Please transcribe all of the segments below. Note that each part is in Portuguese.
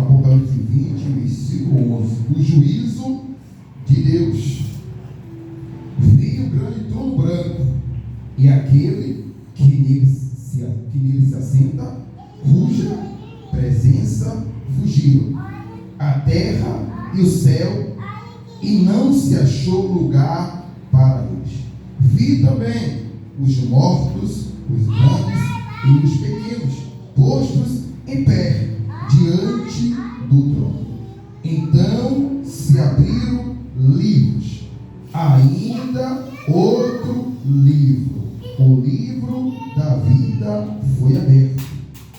Apocalipse 20, versículo 11. O juízo de Deus. Vi o grande trono branco, e aquele que nele se assenta, cuja presença fugiram a terra e o céu, e não se achou lugar para eles. Vi também os mortos, os grandes e os pequenos, postos em pé diante do trono. Então se abriram livros, ainda outro livro, o livro da vida foi aberto,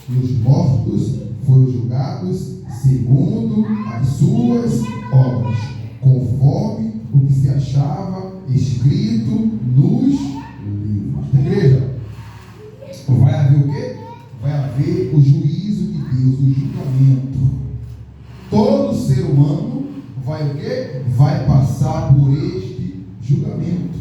e os mortos foram julgados segundo as suas obras, conforme o que se achava escrito nos livros. Igreja, vai haver o quê? Vai haver o juízo de Deus, o julgamento. Todo ser humano vai o quê? Vai passar por este julgamento.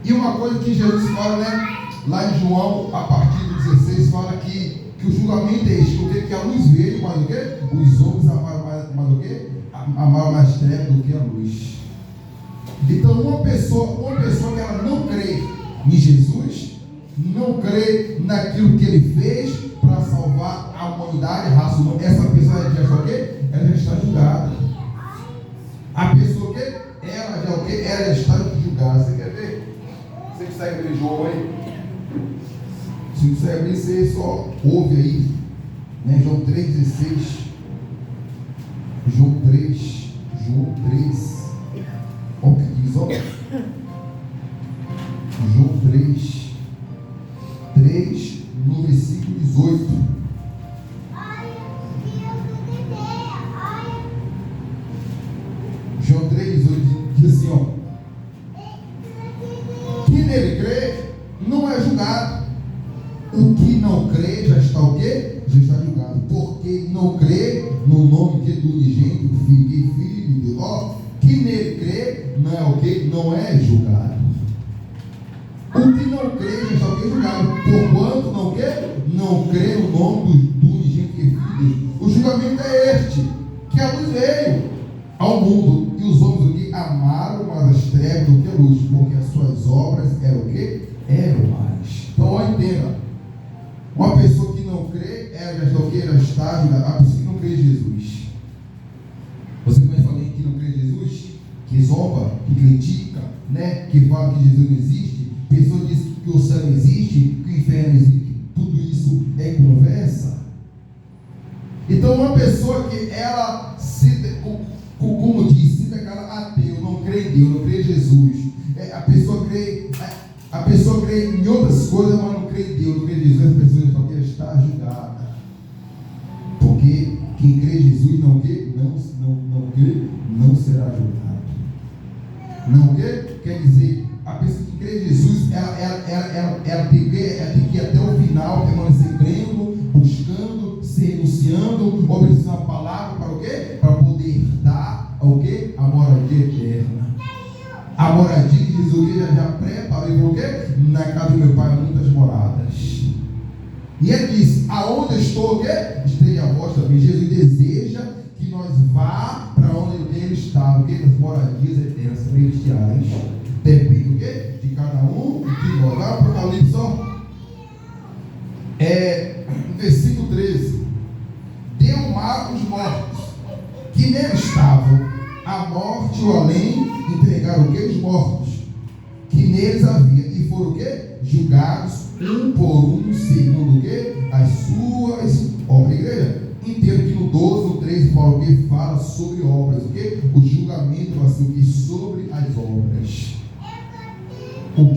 E uma coisa que Jesus fala, né? Lá em João, a partir do 16, fala que o julgamento é este, porque que a luz veio, mas o quê? Os homens amaram mais o quê? Amaram mais trevas do que a luz. Então uma pessoa que ela não crê em Jesus, não crê naquilo que ele fez para salvar a humanidade, a raça humana, essa pessoa já o quê? Ela já está julgada. A pessoa que ela já o quê? Ela já está julgada. Você quer ver? Você que segue aquele João aí, se você abrir, você só ouve aí, né? João 3,16. João 3. Olha o que diz, ó. João 3, no versículo 18. João 3,18 diz assim, ó. Quem nele crê não é julgado. O que não crê já está o quê? Já está julgado. Porque não crê no nome do unigênito Filho de Deus. Ó, que nele crê não é o quê? Não é julgado. O que não crê já está o quê? Julgado. Porquanto não quer? Não crê no nome do unigênito Filho de Deus. O julgamento é este, que a luz veio ao mundo, e os homens o quê? Amaram mais as trevas do que a luz, porque as suas obras eram o quê? Eram mais. Então, ó, entenda. Uma pessoa que não crê, ela já está o quê? Já está julgada. A pessoa que não crê em Jesus. Você conhece alguém que não crê em Jesus? Que zomba, que critica, né? Que fala que Jesus não existe. Pessoa diz que o céu não existe, que o inferno não existe. Tudo isso é conversa. Então uma pessoa que ela como diz, se declara ateu, não crê em Deus, não crê em Jesus. A pessoa crê em outras coisas, mas não crê em Deus, não crê em Jesus. As pessoas só querem estar julgadas. Porque quem crê em Jesus não crê, não será julgado. Não crê? Quer dizer, a pessoa que crê em Jesus, ela tem que ir até o final, permanecer crendo, buscando, se renunciando, obedecendo a palavra para o quê? Para poder dar o quê? A moradia eterna. A moradia que Jesus já preparou, e por quê? Na casa do meu pai há muitas moradas. E ele diz: aonde eu estou, o quê? Esteja a vós também. Jesus deseja que nós vá para onde ele está, o quê? Nas moradias eternas, celestiais. Depende do quê? De cada um de nós. Lá para o Apocalipse, ó. Versículo 13. Deu o mar os mortos, que nele estavam, a morte e o além entregaram o quê? Os mortos, que neles havia, e foram o quê? Julgados um por um, segundo o quê? As suas obras. Igreja, entendo que no 12, no 13, fala o quê? Fala sobre obras, o quê? O julgamento vai ser o quê? Sobre as obras. O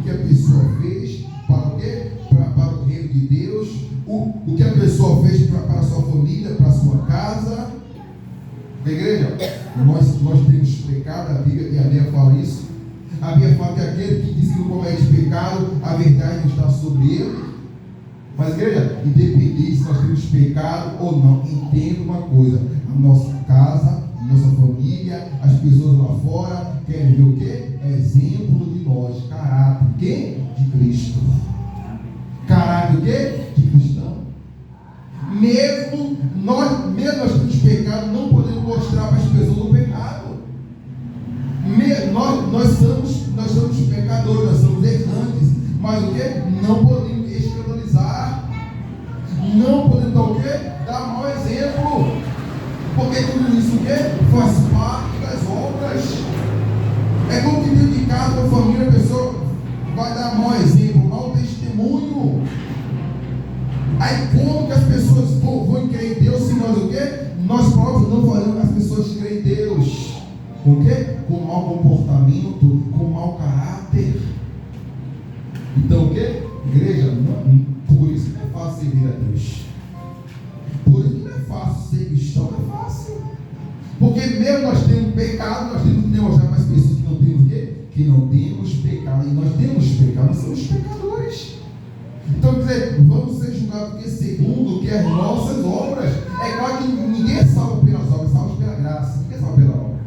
que a pessoa fez para o quê? Para o reino de Deus. O que a pessoa fez para a sua família, para a sua casa. Igreja, nós temos pecado, a Bíblia, e a Bíblia fala isso. A Bíblia fala que aquele que diz que não comete pecado, a verdade não está sobre ele. Mas, igreja, independente se nós temos pecado ou não, entenda uma coisa: a nossa casa, a nossa família, as pessoas lá fora querem ver o quê? Exemplo de nós, caráter. Quem? De Cristo. Caráter o quê? De cristão. Mesmo mesmo nós temos pecado, não podemos mostrar para as pessoas o pecado. Nós somos pecadores, nós somos errantes, mas o que? Não podemos escandalizar, não podemos dar o que? Dar mau exemplo, porque tudo isso o que? Faz parte das obras. É como que dentro de casa, com a família, a pessoa vai dar mau exemplo, mau testemunho. Aí como que as pessoas vão crer em Deus se nós o quê? Nós próprios não fazemos as pessoas crerem em Deus. Com o quê? Com mau comportamento, com mau caráter. Então o quê? Igreja, por isso que não é fácil servir a Deus. Por isso que não é fácil ser cristão, não é fácil. Porque mesmo nós temos pecado, nós temos que demonstrar para as pessoas que não temos o quê? Que não temos pecado. E nós temos pecado, nós somos pecadores. Então, quer dizer, vamos ser julgados segundo que as nossas obras. É claro que ninguém é salvo pelas obras, salvo pela graça. Ninguém é salvo pela obra.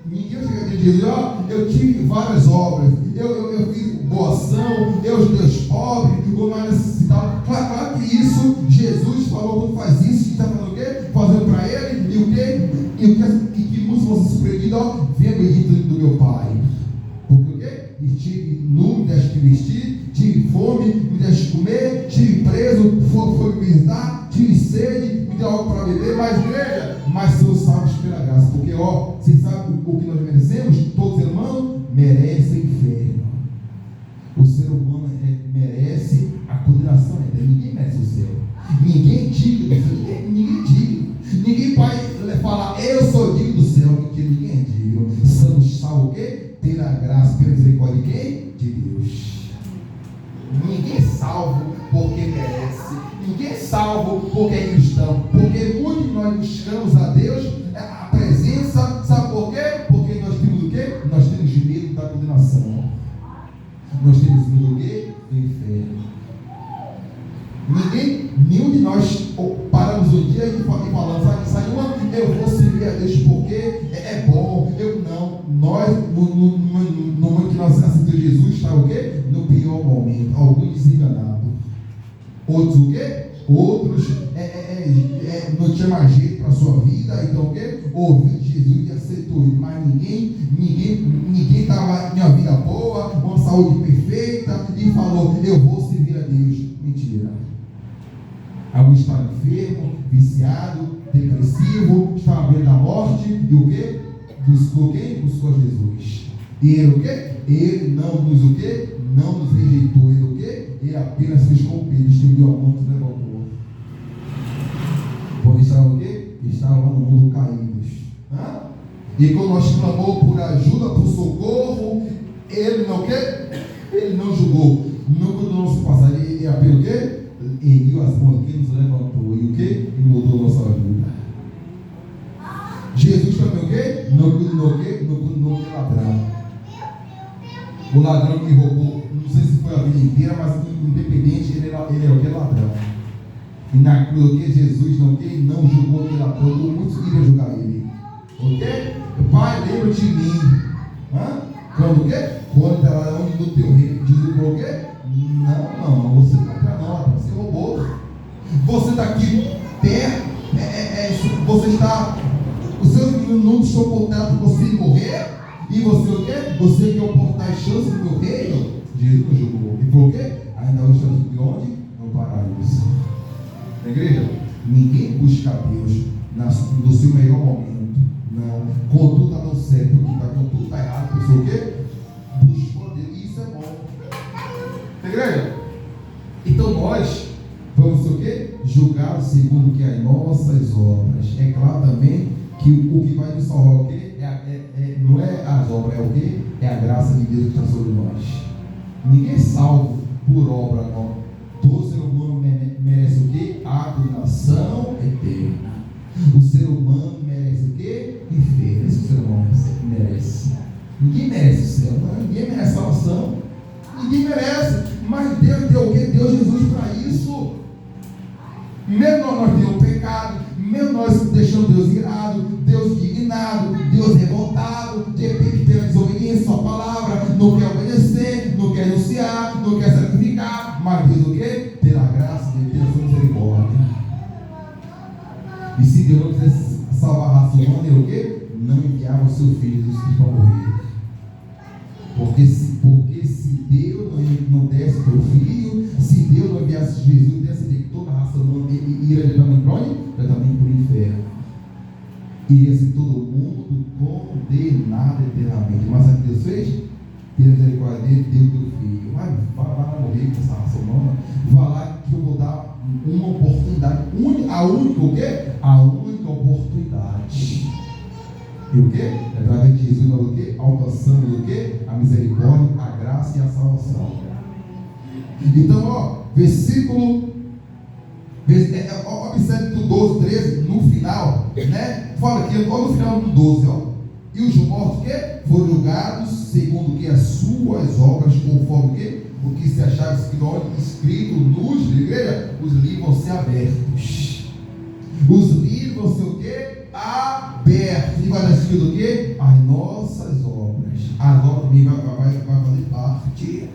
Ninguém chega a dizer, eu tive várias obras, eu fiz boa ação, eu ajudei os pobres, o mais necessitado. Claro que isso, Jesus falou, quando faz isso, está fazendo o quê? Fazendo para ele, e o quê? E que muitos vão se surpreender, venha bendito do meu Pai. Porque o quê? Estive nu, me deste que vestir, tive fome, me deste comer, tive preso, foi me visitar, tive sede, me deu algo para beber, mas somos salvos pela graça, porque vocês sabem o que nós merecemos? Todo ser humano merece o inferno. O ser humano merece a condenação eterna. Ninguém merece o céu. Ninguém é digno do céu. Ninguém é digno. Ninguém pode falar, eu sou digno do céu, porque ninguém é digno. Somos salvos o quê? Pela graça, pela misericórdia de quem? De Deus. Ninguém é salvo porque merece. Ninguém é salvo porque é cristão. Porque muitos de nós buscamos a Deus, a presença, sabe por quê? Porque nós temos o quê? Nós temos medo da condenação. Nós temos medo do quê? Do inferno. Nenhum de nós paramos um dia e falamos, eu vou servir a Deus porque é bom. Nós, no momento que nós aceitamos Jesus, está o quê? No pior momento. Alguns desenganados. Outros o quê? Outros não tinha mais jeito para a sua vida, então o quê? Ouviu Jesus e aceitou ele, mas ninguém estava em uma vida boa, uma saúde perfeita e falou, eu vou servir a Deus. Mentira. Alguns estavam enfermo, viciado, depressivo, estava à beira da morte, e o quê? Buscou quem? Buscou Jesus. E ele o quê? Ele não nos o quê? Não nos rejeitou. Ele o quê? Ele apenas fez com Pedro, estendeu a mão e nos levantou. Porque estava o quê? Estava no mundo caídos. E quando nós clamou por ajuda, por socorro, ele não o quê? Ele não julgou. Não condenou nosso passado. Ele apenas o quê? Ergueu as mãos aqui, nos levantou. E o quê? E mudou a nossa vida. Jesus também o quê? Não condenou o quê? Não condenou o ladrão. O ladrão que roubou, não sei se foi a vida inteira, mas independente, ele é o que? Ladrão. E na cruz, o que? Jesus não julgou aquele ladrão, muitos queriam julgar ele. O quê? Pai, lembra de mim. Quando o quê? Quando está lá no teu reino. Jesus falou o quê? Não, você não está não, você roubou. Você está aqui perto, você está. Os seus meninos não estão contados para você morrer. E você o quê? Você quer oportar as chances do meu reino? Jesus não julgou. E falou o quê? Ainda hoje estamos de onde? No paraíso. Na igreja, ninguém busca a Deus no seu melhor momento. Não. Quando tudo está dando certo, quando tudo está errado, a pessoa o quê? Busca a Deus. E isso é bom. Na igreja? Então nós vamos o quê? Julgar segundo que as nossas obras. É claro também que o que vai nos salvar o quê? Não é as obras, é o quê? É a graça de Deus que está sobre nós. Ninguém é salvo por obra, não. Todo ser humano merece o quê? A condenação eterna. O ser humano merece o quê? Inferno. Esse ser humano merece. Ninguém merece o céu, não. Ninguém merece salvação. Ninguém merece. Mas Deus deu o quê? Deu Jesus para isso. Mesmo nós temos pecado, mesmo nós deixamos Deus irado, Deus indignado, Deus revoltado, de repente pela desobediência, sua palavra, não quer obedecer, não quer anunciar, não quer sacrificar, mas Deus o quê? Pela graça de Deus, pela sua misericórdia. Deus não quisesse salvar a raça humana, ele o quê? Não enviava o seu filho Jesus Cristo para morrer. Porque se Deus não desse o teu filho, se Deus não enviasse Jesus, desse de toda a raça humana, iria diretamente para onde? Diretamente para o inferno. Iria ser todo mundo condenado eternamente. Mas sabe o que Deus fez? Deus misericórdia dele, deu o teu filho. Vai lá morrer com essa raça humana. Vai lá que eu vou dar uma oportunidade. A única o quê? A única oportunidade. E o quê? Através de Jesus nós o quê? Alcançamos o quê? A misericórdia, a graça e a salvação. Então, ó, versículo. Observe do 12, 13, no final, né? Fala aqui, olha no final do 12, ó. E os mortos, o quê? Foram julgados segundo o que as suas obras, conforme o quê? O que se achava escrito nos livros, igreja, os livros vão ser abertos. Os livros vão ser o quê? Abertos. E vai estar escrito o quê? As nossas obras. As obras também vai fazer parte.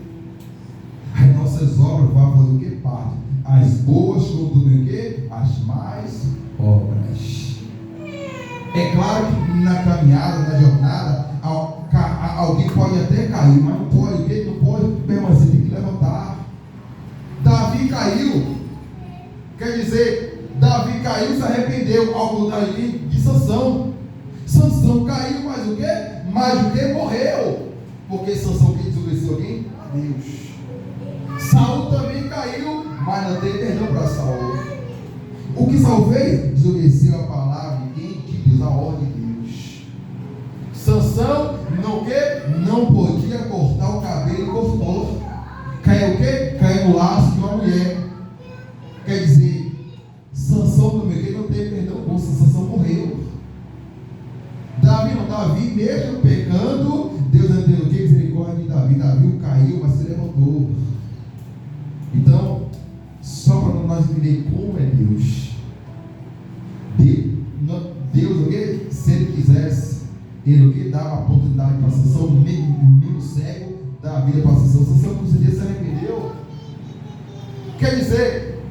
As nossas obras vão fazer o quê? Parte. As boas como também o quê? As mais obras. É claro que na caminhada, na jornada, alguém pode até cair, mas não pode, o quê? Não pode permanecer, tem que levantar. Davi caiu. Quer dizer, Davi caiu e se arrependeu, ao contrário de Sansão. Sansão caiu, mas o quê? Mas o quê? Morreu. Porque Sansão que desobedeceu quem? Deus. Saul também caiu, mas não teve perdão para Saul. O que Saul fez? Desobedeceu a palavra de quem? De Deus, a ordem de Deus. Sansão não podia cortar o cabelo e cortou. Caiu o quê? Caiu no laço de uma mulher. Quer dizer, Sansão também não teve perdão, ou Sansão morreu. Davi mesmo pecando, Deus entendeu o que? Misericórdia de Davi. Davi caiu, mas se levantou. Então, só para nós entender como é Deus. Deus o que? Se ele quisesse, ele o que? Dava a oportunidade para Sansão, mesmo cego, dá a vida para Sansão. Sansão com certeza se arrependeu. Quer dizer,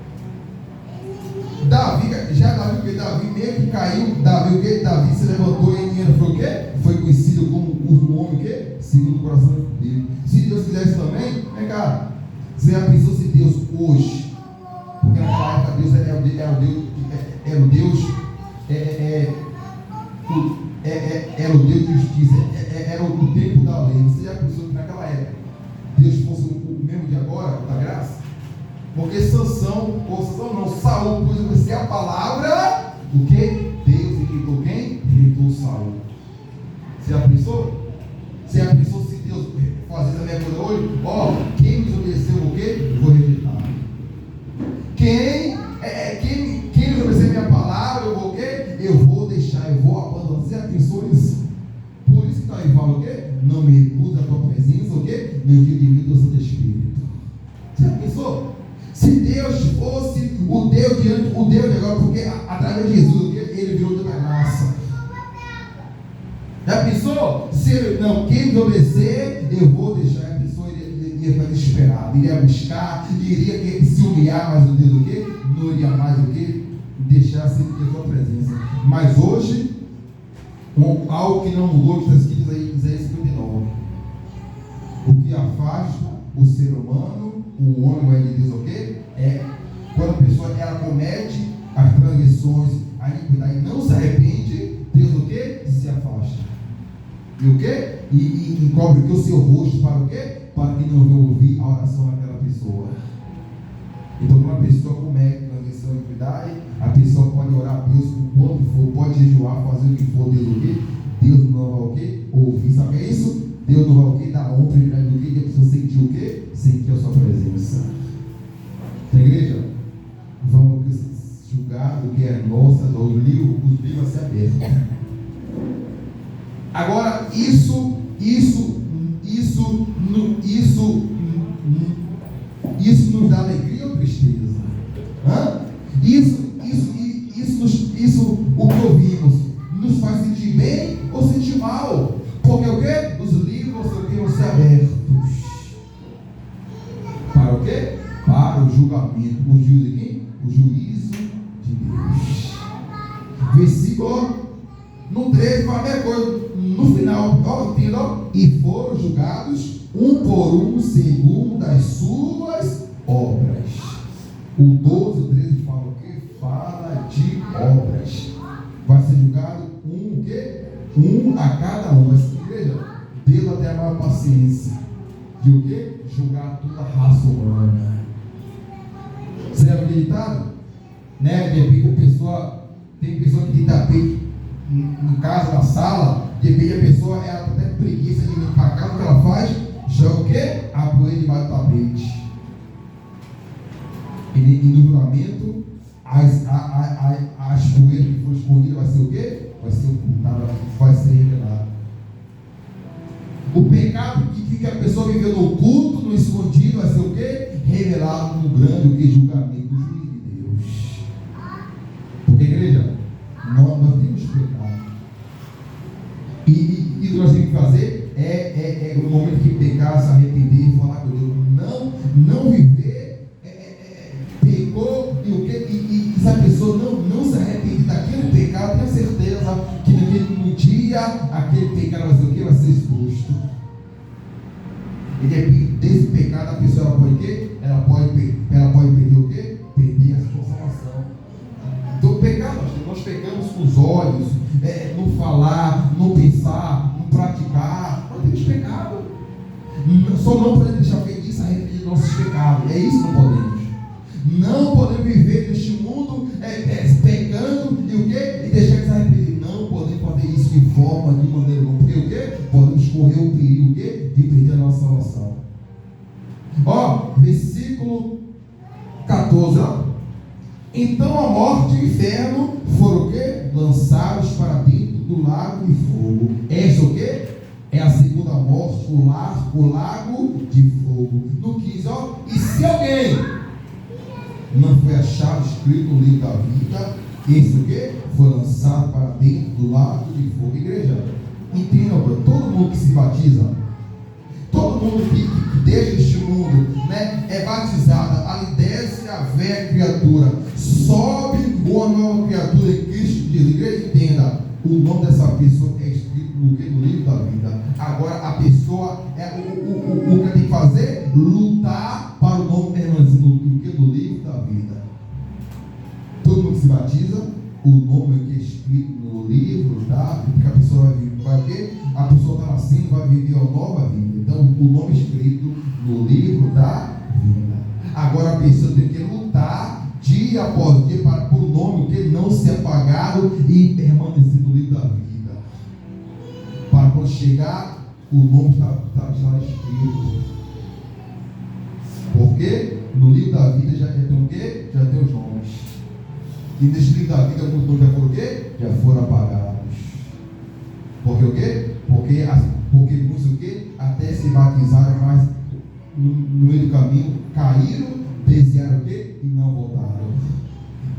Davi mesmo que caiu, Davi se levantou e ele foi o quê? Foi conhecido como um homem o quê? Segundo o coração dele. Se Deus quisesse também, vem cá, você já pensou se Deus hoje, porque naquela época Deus era o Deus de justiça, era o tempo da lei. Você já pensou que naquela época Deus fosse o mesmo de agora, da graça? Porque Saul pôs a palavra, o que? Deus irritou quem? Irritou Saul. Você já pensou? Você já pensou se Deus fazendo a minha coisa hoje? Ó, quem me desobedeceu o quê? Eu vou rejeitar. Quem me desobedecer a minha palavra, eu vou o quê? Eu vou deixar, eu vou abandonar. Você já pensou nisso? Por isso que está aí, fala o quê? Não me recusa a tua presença, o quê? Não tire de mim o Santo Espírito. Você já pensou? Se Deus fosse o Deus de agora, porque através de Jesus ele virou de graça. Já pensou? Se ele não, quem me obedecer, eu vou deixar a pessoa, iria ficar desesperado, iria buscar, iria se humilhar, mas o Deus o quê? Não iria mais o quê? Deixar sempre ter sua presença. Mas hoje, algo que não mudou, que está escrito aí, Isaías 59. O que afasta o ser humano, o homem é de Deus, o quê? É quando a pessoa ela comete as transgressões, a iniquidade, não se arrepende, Deus o quê? Se afasta. E o quê? E encobre o seu rosto para o quê? Para que não venha ouvir a oração daquela pessoa. Então, quando a pessoa comete transgressão e iniquidade, a pessoa pode orar a Deus o quanto for, pode jejuar, fazer o que for, Deus o quê? Deus não vai o quê? Ouvir. Sabe isso? Deus não vai o quê? Dar honra e do quê? E a pessoa sentir o quê? Sentir a sua presença. Na igreja, vamos julgar o que é nossa, os livros vão ser abertos. Agora, isso nos dá alegria ou tristeza? Isso, o que ouvimos, nos faz sentir bem ou sentir mal? Porque o quê? Os livros vão ser abertos. Para o quê? Para o julgamento. O juízo de quem? O juízo de Deus. versículo no 13 fala a mesma coisa. No final, ó, entenda, ó, e foram julgados um por um segundo as suas obras. O 12, o 13 fala o quê? Fala de obras. Vai ser julgado um o quê? Um a cada um. Mas, igreja, Deus até a maior paciência de o quê? Julgar toda a raça humana. Você já viu ditado? Né? De repente a pessoa, tem pessoa que tem tapete em casa, na sala, de repente a pessoa, ela até preguiça de limpar a casa, o que ela faz? Joga o quê? A poeira debaixo do tapete. E no julgamento, as poeiras que foram escondidas vai ser o quê? Vai ser ocultada, vai ser revelada. O pecado que a pessoa viveu no oculto, no escondido, vai ser o quê? Revelado no grande o que? Julgamento do juiz de Deus. Porque, igreja, nós temos pecado. E o que nós temos que fazer é no momento que pecar, se arrepender e falar com Deus. Não viver, pecou, e se a pessoa não se arrepender daquele pecado, tenha certeza que no dia aquele pecado vai ser o quê? Vai ser exposto. E desse pecado a pessoa ela pode o quê? Ela pode perder o quê? Perder a sua salvação. Então pecado, nós pecamos com os olhos, no falar, no pensar, no praticar. Nós temos pecado. Só não podemos deixar feitiço arrepender dos nossos pecados. É isso que não podemos. Não podemos viver neste mundo pecando e o quê? E deixar de se arrepender. Não podemos fazer isso de forma, de maneira alguma. Porque o quê? Podemos correr o perigo o quê? De perder a nossa salvação. Ó, versículo 14, ó. Então a morte e o inferno foram o quê? Lançados para dentro do lago de fogo. Essa o quê? É a segunda morte, o lago de fogo. No 15, ó. E se alguém não foi achado escrito no livro da vida, esse o quê? Foi lançado para dentro do lago de fogo. Igreja, entendam, todo mundo que se batiza, todo mundo que deixa este mundo, né, é batizado, ali desce a velha criatura, sobe uma nova criatura em Cristo Jesus. Igreja, entenda, o nome dessa pessoa é escrito no livro da vida. Agora a pessoa, o que tem que fazer? Lutar para o nome permanecer no livro da vida. Todo mundo se batiza, o nome que é escrito no livro da vida, porque a pessoa vai o quê? A pessoa está nascendo, vai viver uma nova vida. Então o nome escrito no livro da vida. Agora a pessoa tem que lutar dia após dia para o nome que não ser apagado e permanecer no livro da vida. Para quando chegar, o nome está escrito. Porque no livro da vida já tem o quê? Já tem os nomes. E nesse livro da vida alguns nomes já foram o quê? Já foram apagados. Porque o quê? Porque muitos o quê? Até se batizaram, mas no meio do caminho caíram, desviaram o quê? E não voltaram.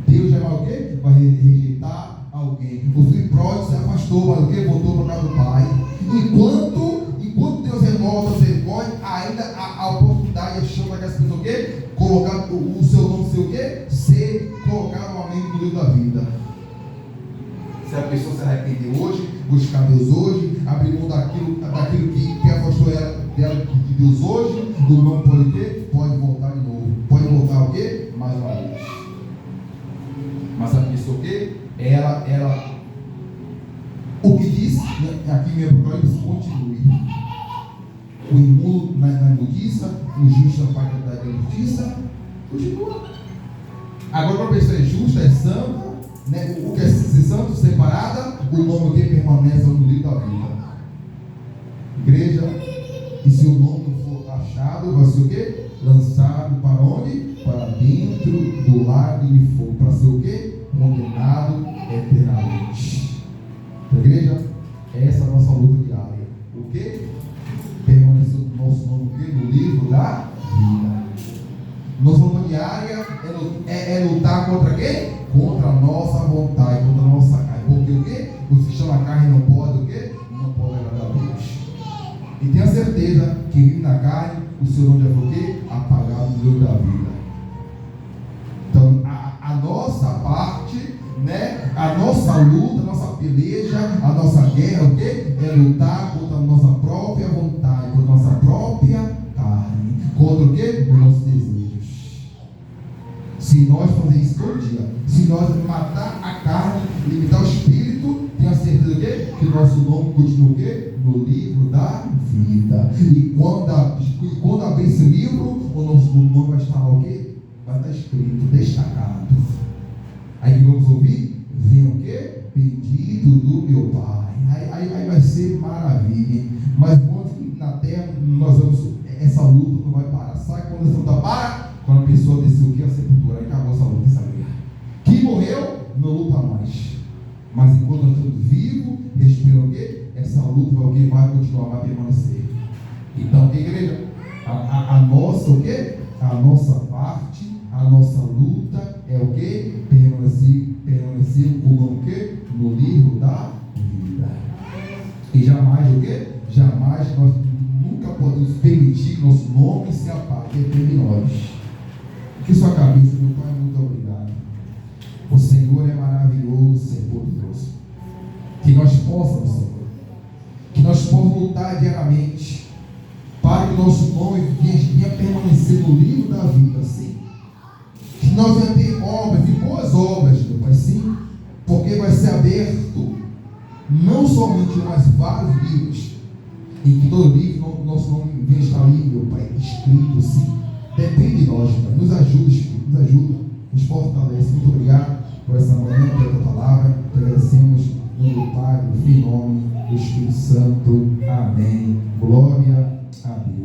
Deus já vai o quê? Vai rejeitar alguém. O filho pródigo se afastou, mas o quê? Voltou para casa do pai. Enquanto Deus renova a misericórdia, ainda a oportunidade, a chance daquelas pessoas o quê? Colocar o seu nome, seu o quê? Ser colocado novamente no livro da vida. Se a pessoa se arrepender hoje, buscar Deus hoje, abrir mão daquilo que afastou dela de Deus hoje, o nome pode ter? Pode voltar de novo. Pode voltar o quê? Mais uma vez. Mas a pessoa o quê? Ela o que diz, né, aqui mesmo, continue. O imundo na imundiça, o justo na parte da justiça, continua. Agora, para a pessoa é justa, é santa, né, o que é ser santo, separada, o nome que permanece no livro da vida. Igreja, e se o nome não for achado, vai ser o quê? Lançado para onde? Para dentro do lago de fogo, para ser o quê? Condenado eternamente. Igreja, essa é a nossa luta diária. O quê? Permanecer o nosso nome no livro da vida. Nossa luta diária é lutar contra quê? Contra a nossa vontade, contra a nossa carne. Porque o quê? Os que estão na carne não podem o quê? Não podem agradar a Deus. E tenha certeza que vive na carne, o seu nome já foi o quê? Apagado no livro da vida. Então, a nossa parte parte, né? A nossa luta, a nossa peleja, a nossa guerra, o quê? É lutar contra a nossa própria vontade, contra a nossa própria carne, contra o quê? Os nossos desejos. Se nós fazermos isso todo dia, se nós matar a carne, limitar o espírito, tenha certeza o quê? Que o nosso nome continua o quê? No livro da vida. E quando abrir esse livro, o nosso nome vai estar lá o quê? Vai estar escrito, destacado. Aí que vamos ouvir? Vem o quê? Pedido do meu Pai. Aí vai ser maravilha. Mas quando na terra nós vamos, essa luta não vai parar. Sabe quando essa luta para? Quando a pessoa desceu aqui a sepultura, aí acabou essa luta, essa guerra. Quem morreu, não luta mais. Mas enquanto nós estamos vivos, respirando o quê? Essa luta vai continuar, vai permanecer. Então, que igreja? A nossa o quê? A nossa parte, a nossa luta é o quê? Permanecer como o quê? No livro da vida. E jamais o quê? Jamais nós nunca podemos permitir que nosso nome se apague entre nós. Que sua cabeça, meu Pai, muito obrigado. O Senhor é maravilhoso, Senhor poderoso. Que nós possamos, Senhor, que nós possamos lutar diariamente para que o nosso nome venha permanecer no livro da vida, sim. Que nós venhamos ter obras, de boas obras, meu Pai, sim, porque vai ser aberto não somente mais vários livros, em que todo livro, nosso nome venha estar ali, meu Pai, escrito, sim. Depende de nós, Pai. Nos ajuda, Espírito, nos ajuda, nos fortalece. Muito obrigado por essa manhã, pela tua palavra. Agradecemos no nome do Pai, do Filho e do Espírito Santo. Amém.